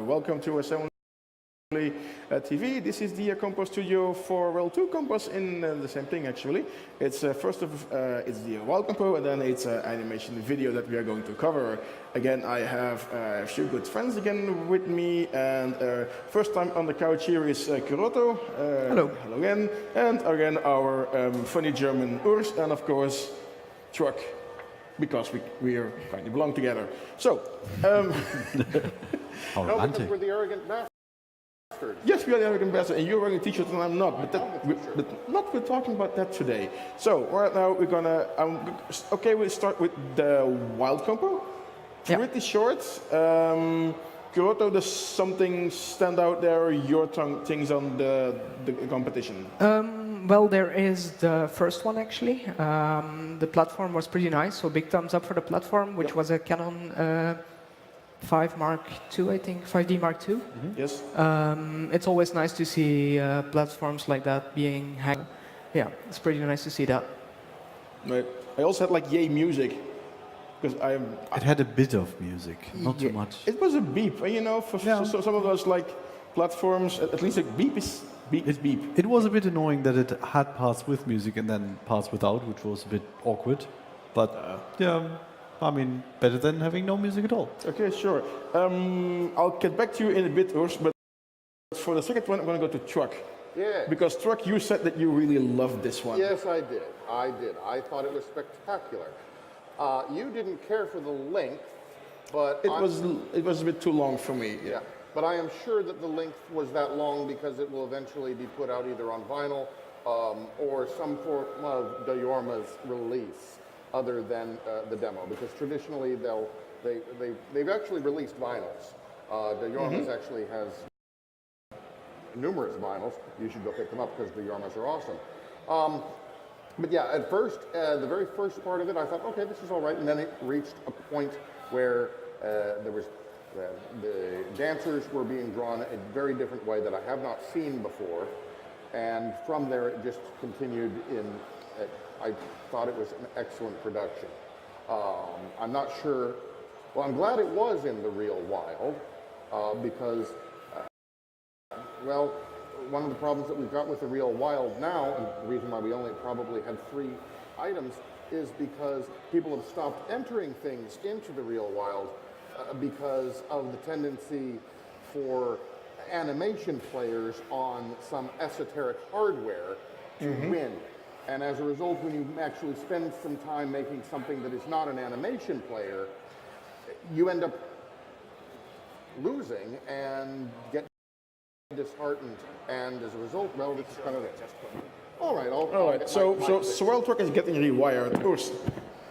welcome to Assembly TV. This is the compostudio for World 2 Compass in the same thing actually. It's first of it's the wild compo, and then it's animation video that we are going to cover. Again, I have a few good friends again with me, and first time on the couch here is Kuroto. Hello. Hello again. And again our funny German Urs, and of course Truck, because we are kind of belong together. So, No, because we're the arrogant bastards. yes, we are the arrogant bastard, and you're wearing a t-shirt and I'm not, but we're talking about that today. So, right now we're gonna, okay, we'll start with the wild compo. Yeah. Pretty short. Kuroto, does something stand out there, your things on the competition? Well, there is the first one actually. The platform was pretty nice, so big thumbs up for the platform, which was a Canon 5 Mark II, I think, 5D Mark II. Mm-hmm. Yes. It's always nice to see platforms like that being hacked. Yeah, it's pretty nice to see that. Right. I also had like yay music, because It had a bit of music, not too much. It was a beep, you know, for some of those like platforms, at least like beep is beep. It was a bit annoying that it had parts with music and then parts without, which was a bit awkward. But yeah, I mean, better than having no music at all. Okay, sure. I'll get back to you in a bit, Urs, but for the second one, I'm going to go to Truck. Yeah. Because Truck, you said that you really loved this one. Yes, I did. I thought it was spectacular. You didn't care for the length, but It was a bit too long for me. yeah. But I am sure that the length was that long because it will eventually be put out either on vinyl or some form of Diorma's release other than the demo. Because traditionally they've actually released vinyls. Diorma's actually has numerous vinyls. You should go pick them up because Diorma's are awesome. But yeah, at first, the very first part of it, I thought, okay, this is all right. And then it reached a point where the dancers were being drawn a very different way that I have not seen before. And from there, it just continued in, I thought it was an excellent production. I'm not sure, well, I'm glad it was in the real wild because, well, one of the problems that we've got with the real wild now, and the reason why we only probably had 3 items, is because people have stopped entering things into the real wild because of the tendency for animation players on some esoteric hardware to win. And as a result, when you actually spend some time making something that is not an animation player, you end up losing and get disheartened, and as a result, well, this is kind of it. All right. So World Truck is getting rewired. Urs,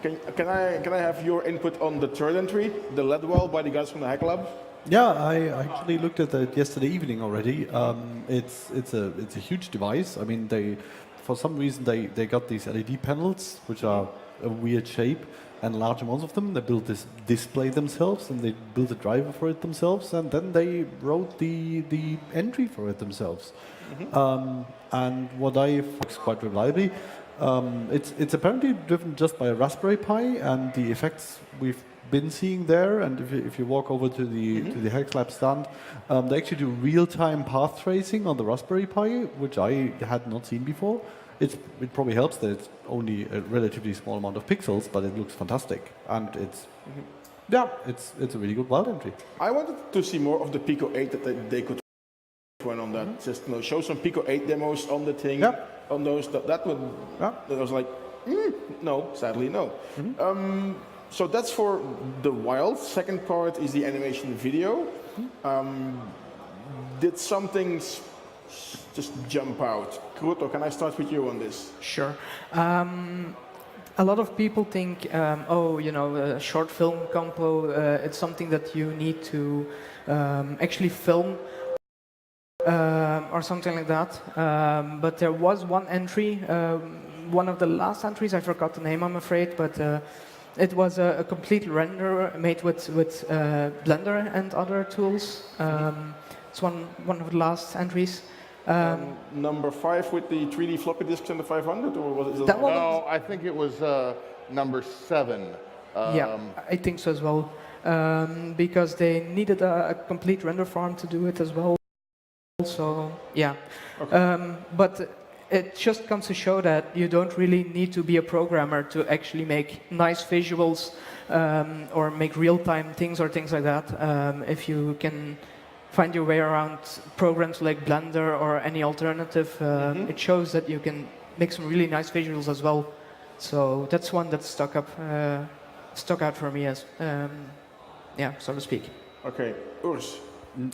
can I have your input on the third entry, the LED wall by the guys from the Hack Lab? Yeah, I actually looked at that yesterday evening already. It's a huge device. I mean, for some reason they got these LED panels, which are a weird shape, and large amounts of them. They built this display themselves, and they built a driver for it themselves, and then they wrote the entry for it themselves. And what I works quite reliably. It's apparently driven just by a Raspberry Pi, and the effects we've been seeing there. And if you walk over to the Hack Lab stand, they actually do real-time path tracing on the Raspberry Pi, which I had not seen before. It probably helps that it's only a relatively small amount of pixels, but it looks fantastic, and it's a really good wild entry. I wanted to see more of the Pico 8 that they could run on that. Just show some Pico 8 demos on the thing. On those that was like no, sadly no. So that's for the wild. Second part is the animation video. Did something just jump out? Kuroto, can I start with you on this? Sure. A lot of people think, oh, you know, a short film compo, it's something that you need to actually film or something like that. But there was one entry, one of the last entries, I forgot the name, I'm afraid, but it was a complete render made with Blender and other tools. It's one of the last entries. Number 5 with the 3D floppy disks and the 500, or was it? No, I think it was number 7. Yeah, I think so as well. because they needed a complete render farm to do it as well. So yeah, but it just comes to show that you don't really need to be a programmer to actually make nice visuals or make real-time things or things like that. If you can find your way around programs like Blender or any alternative, it shows that you can make some really nice visuals as well. So that's one that stuck out for me as, yeah, so to speak. Okay, Urs.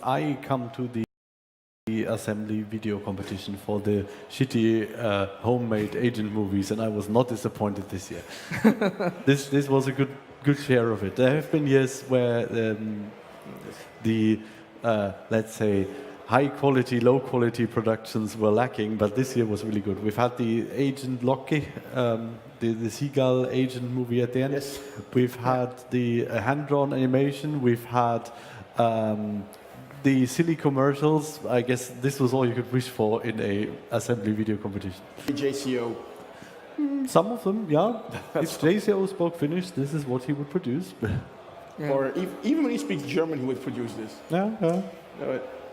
I come to the assembly video competition for the shitty homemade agent movies, and I was not disappointed this year. This was a good share of it. There have been years where the let's say high quality, low quality productions were lacking, but this year was really good. We've had the Agent Locke, the seagull agent movie at the end. Yes. We've had the hand-drawn animation. We've had the silly commercials. I guess this was all you could wish for in a assembly video competition. JCO. Some of them, yeah. If JCO spoke Finnish, this is what he would produce. Yeah. Or even when he speaks German, he would produce this. Yeah.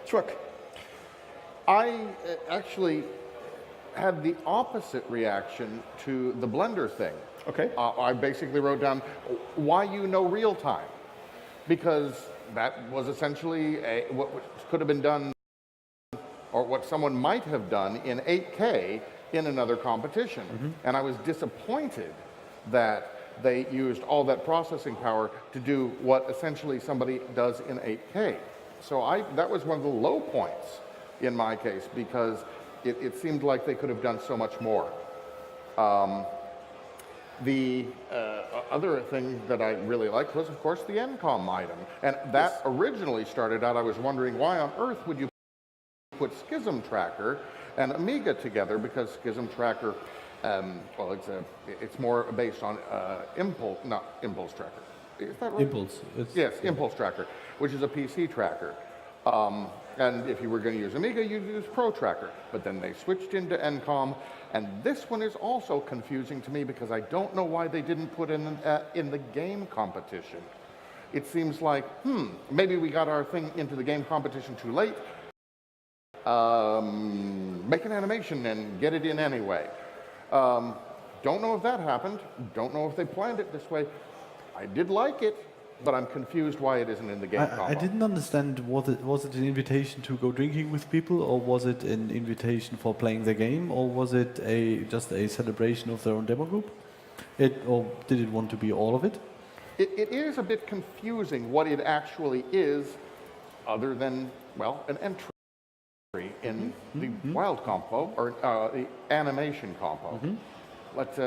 Truck. I actually had the opposite reaction to the Blender thing. Okay. I basically wrote down why real time, because that was essentially what could have been done, or what someone might have done in 8K in another competition. And I was disappointed that they used all that processing power to do what essentially somebody does in 8K. So that was one of the low points in my case, because it seemed like they could have done so much more. The other thing that I really liked was, of course, the NCOM item. And that originally started out, I was wondering, why on earth would you put Schism Tracker and Amiga together? Because Schism Tracker, well, it's more based on Impulse Tracker. Is that right? Impulse. Yes, Impulse Tracker, which is a PC tracker. And if you were going to use Amiga, you'd use Pro Tracker. But then they switched into NCOM, and this one is also confusing to me because I don't know why they didn't put in the game competition. It seems like, maybe we got our thing into the game competition too late. Make an animation and get it in anyway. Don't know if that happened. Don't know if they planned it this way. I did like it, but I'm confused why it isn't in the game combo. I didn't understand, was it an invitation to go drinking with people, or was it an invitation for playing the game, or was it just a celebration of their own demo group? Or did it want to be all of it? It is a bit confusing what it actually is, other than, well, an entry in the wild compo, or the animation compo. But,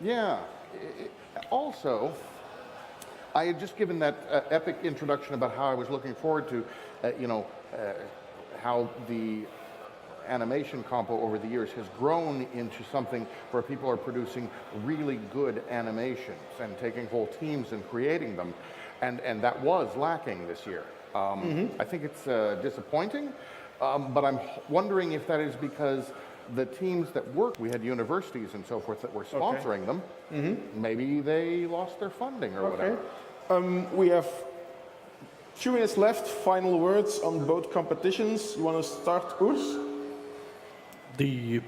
yeah, also, I had just given that epic introduction about how I was looking forward to, how the animation compo over the years has grown into something where people are producing really good animations and taking whole teams and creating them. And that was lacking this year. I think it's disappointing, but I'm wondering if that is because the teams that work, we had universities and so forth that were sponsoring them, maybe they lost their funding or whatever. We have 2 minutes left. Final words on both competitions. You want to start, Urs? The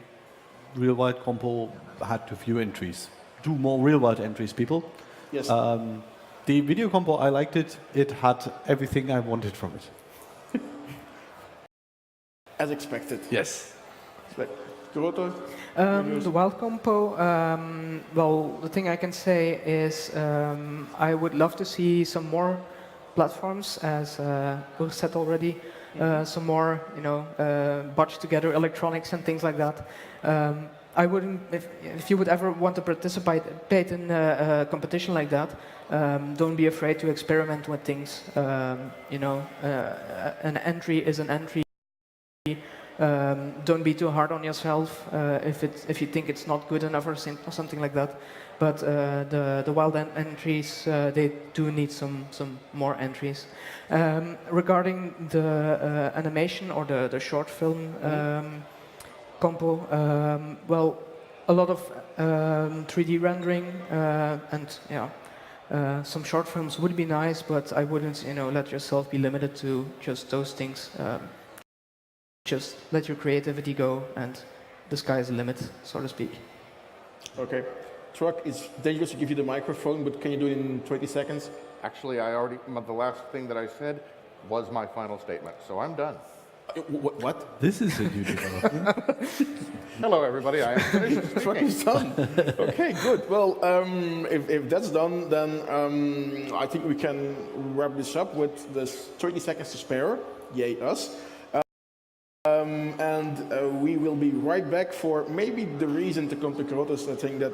real wide compo had too few entries. Do more real wide entries, people. Yes. The video compo, I liked it. It had everything I wanted from it. As expected. Yes. Grote? The wild compo, well, the thing I can say is I would love to see some more platforms, as Urs said already, some more, botched together electronics and things like that. I wouldn't, if you would ever want to participate in a competition like that, don't be afraid to experiment with things. An entry is an entry. Don't be too hard on yourself if you think it's not good enough or something like that. But the wild entries, they do need some more entries. Regarding the animation or the short film compo, well, a lot of 3D rendering and Some short films would be nice, but I wouldn't, let yourself be limited to just those things. Just let your creativity go, and the sky is the limit, so to speak. Okay. Truck, it's dangerous to give you the microphone, but can you do it in 20 seconds? Actually, the last thing that I said was my final statement, so I'm done. What? This is a new development. Hello, everybody. I am finished Truck speaking. is done. Okay, good. Well, if that's done, then I think we can wrap this up with this 30 seconds to spare. Yay, us. We will be right back for maybe the reason to come to Karotos. I think that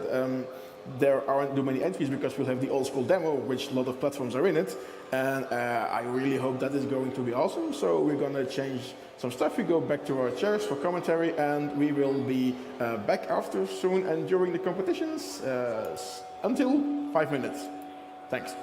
there aren't too many entries because we'll have the old school demo, which a lot of platforms are in it. And I really hope that is going to be awesome. So we're going to change some stuff. We go back to our chairs for commentary, and we will be back after soon and during the competitions until 5 minutes. Thanks.